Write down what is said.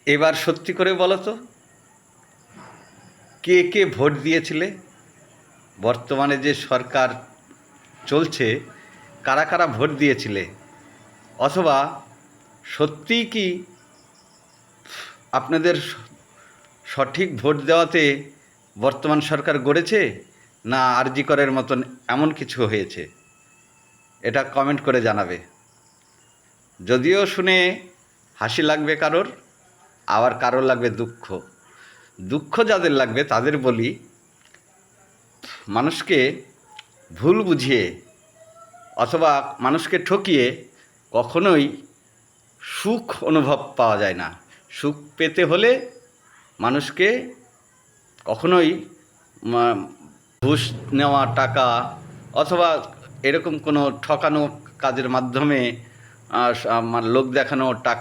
এবার সত্যি করে বলো তো, কে কে ভোট দিয়েছিলে? বর্তমানে যে সরকার চলছে, কারা কারা ভোট দিয়েছিলে? অথবা সত্যিই কি আপনাদের সঠিক ভোট দেওয়াতে বর্তমান সরকার গড়েছে, না আরজি করের মতন এমন কিছু হয়েছে? এটা কমেন্ট করে জানাবে। যদিও শুনে হাসি লাগবে কারোর, আবার কারোর লাগবে দুঃখ। দুঃখ যাদের লাগবে তাদের বলি, মানুষকে ভুল বুঝিয়ে অথবা মানুষকে ঠকিয়ে কখনোই সুখ অনুভব পাওয়া যায় না। সুখ পেতে হলে মানুষকে কখনোই ঘুষ নেওয়া টাকা অথবা এরকম কোনো ঠকানো কাজের মাধ্যমে লোক দেখানো টাকা